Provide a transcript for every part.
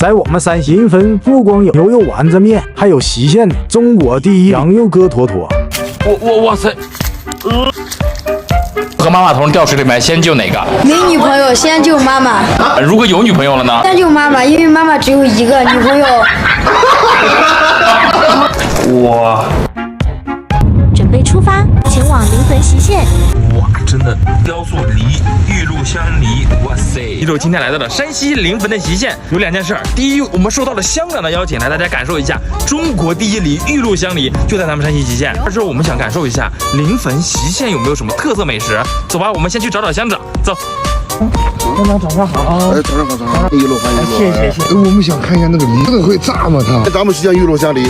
在我们山西临汾，不光有牛肉丸子面，还有西县的中国第一羊肉鸽坨坨。哇塞！和妈妈同掉水里面，先救哪个？没女朋友，先救妈妈。如果有女朋友了呢？先救妈妈，因为妈妈只有一个女朋友。哇！准备出发，前往临汾西县。哇，真的雕塑梨，玉露香梨，哇塞！一路今天来到了山西临汾的西县，有2件事。第一，我们受到了香港的邀请，来大家感受一下中国第一梨玉露香梨，就在咱们山西西县。二是我们想感受一下临汾西县有没有什么特色美食。走吧，我们先去找找乡长，走。乡长早上好。早上好，早上好，一路欢迎，谢谢。我们想看一下那个梨，真的会炸吗？它？咱们西县玉露香梨。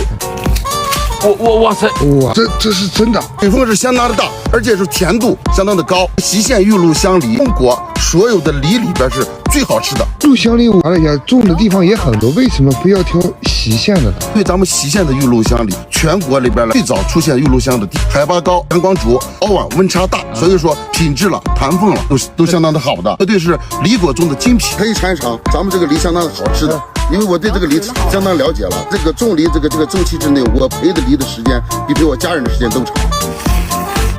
哇塞！哇，这是真的，水分是相当的大，而且是甜度相当的高。西县玉露香梨，中国所有的梨里边是最好吃的。玉露香梨，完了也种的地方也很多，为什么非要挑西县的呢？因为咱们西县的玉露香梨，全国里边最早出现玉露香的地，海拔高，阳光足，早晚温差大，所以说品质了、弹缝了都相当的好的，绝对是梨果中的精品。可以尝一尝，咱们这个梨相当的好吃的。因为我对这个梨相当了解了，这个种梨这个周期之内，我陪的梨的时间比陪我家人的时间都长。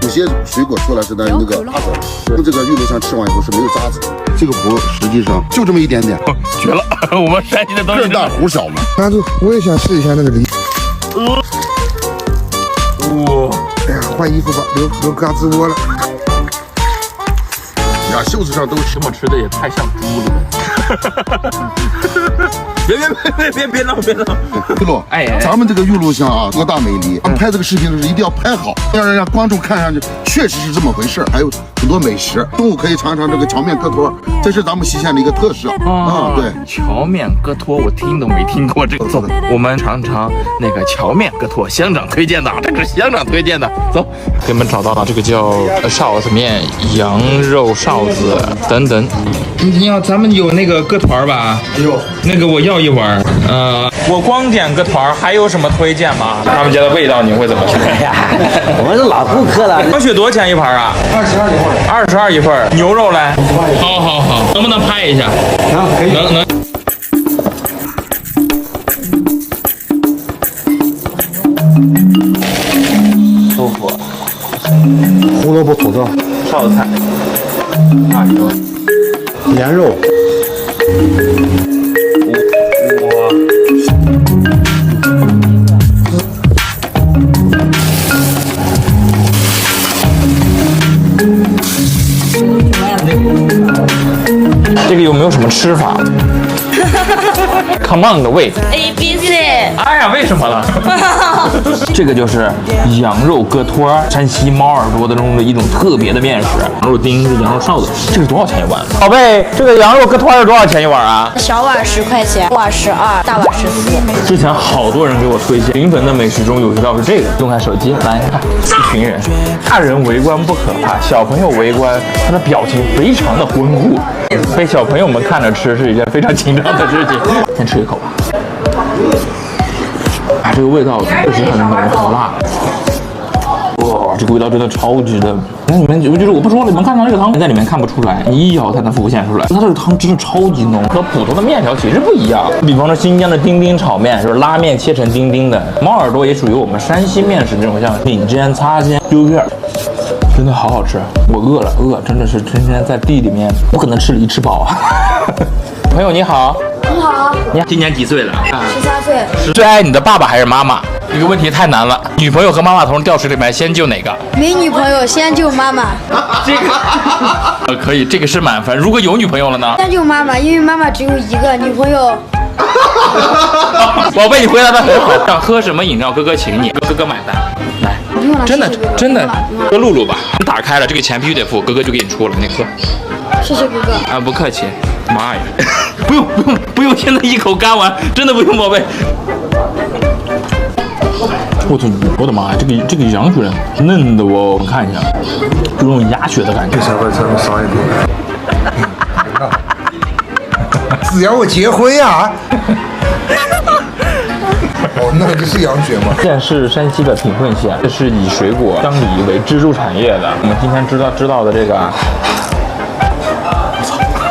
有些水果出来是那个渣子，我们这个玉露香吃完以后是没有渣子的。这个核实际上就这么一点点，绝了！我们山西的东西个大核小嘛。拿住，我也想试一下那个梨。哇！哎呀，换衣服吧，留嘎吱窝了。呀，袖子上都这么吃的也太像猪了。别闹！玉露，咱们这个玉露香啊，多大美丽！咱们拍这个视频的时候一定要拍好，要让观众看上去确实是这么回事。还有很多美食，中午可以尝一尝这个荞面鸽托，这是咱们西县的一个特色啊。对，荞面鸽托我听都没听过这个。走，我们尝尝那个荞面鸽托，乡长推荐的，这是乡长推荐的。走，给我们找到了这个叫臊子面、羊肉臊子等等。你要咱们有那个鸽团吧？有，那个我要1碗。我光点鸽团，还有什么推荐吗？他们家的味道你会怎么评价？我们是老顾客了。羊血多少钱一盘啊？22一份。牛肉嘞？好，能不能拍一下？可以。能。豆腐、胡萝卜、土豆、烧菜、羊肉。这个有没有什么吃法？Come on 的胃 ABC。哎呀，为什么了？这个就是羊肉鸽托，山西猫耳朵的中的一种特别的面食。羊肉丁是羊肉臊子，这是多少钱一碗？宝贝，这个羊肉鸽托是多少钱一碗啊？小碗10块钱，碗12，大碗14。之前好多人给我推荐临汾的美食中有一道是这个，用开手机来看，一群人，大人围观不可怕，小朋友围观，他的表情非常的浑厚，被小朋友们看着吃是一件非常紧张的事情。先吃一口吧。这个味道确实很浓很辣。哇，这个味道真的超级的。那你们就是我不说了，你们看到这个汤在里面看不出来，你一咬它能浮现出来。它这个汤真的超级浓，和普通的面条其实不一样。比方说新疆的丁丁炒面，就是拉面切成丁丁的。猫耳朵也属于我们山西面食这种像顶尖、擦肩、丢片，真的好好吃。我饿了，真的是天天在地里面，不可能吃梨吃饱啊。朋友你好。你好，你今年几岁了？13岁。最爱你的爸爸还是妈妈？这个问题太难了。女朋友和妈妈同时掉水里面，先救哪个？没女朋友，先救妈妈。这个可以，这个是满分。如果有女朋友了呢？先救妈妈，因为妈妈只有一个女朋友。宝贝，你回答的很好。想喝什么饮料，哥哥请你，哥哥买单。来，真的，喝露露吧。打开了，这个钱必须得付，哥哥就给你出了，你喝。谢谢哥哥。啊，不客气。妈呀，不用，现在一口干完，真的不用，宝贝。我的妈呀，这个羊血嫩的我看一下，有种鸭血的感觉。小粉稍微少一点。只要我结婚呀！哦，那个是羊血吗？现是山西的品混县，这是以水果香梨为支柱产业的。我们今天知道的这个。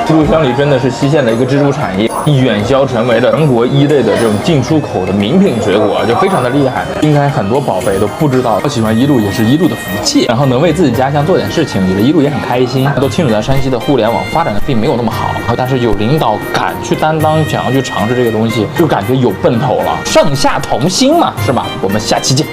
玉露香梨真的是西县的一个支柱产业。远销成为了全国1类的这种进出口的名品水果，就非常的厉害。应该很多宝贝都不知道，我喜欢一路也是一路的福气，然后能为自己家乡做点事情，觉得一路也很开心。都清楚在山西的互联网发展的并没有那么好，但是有领导敢去担当，想要去尝试这个东西，就感觉有奔头了，上下同心嘛，是吧？我们下期见。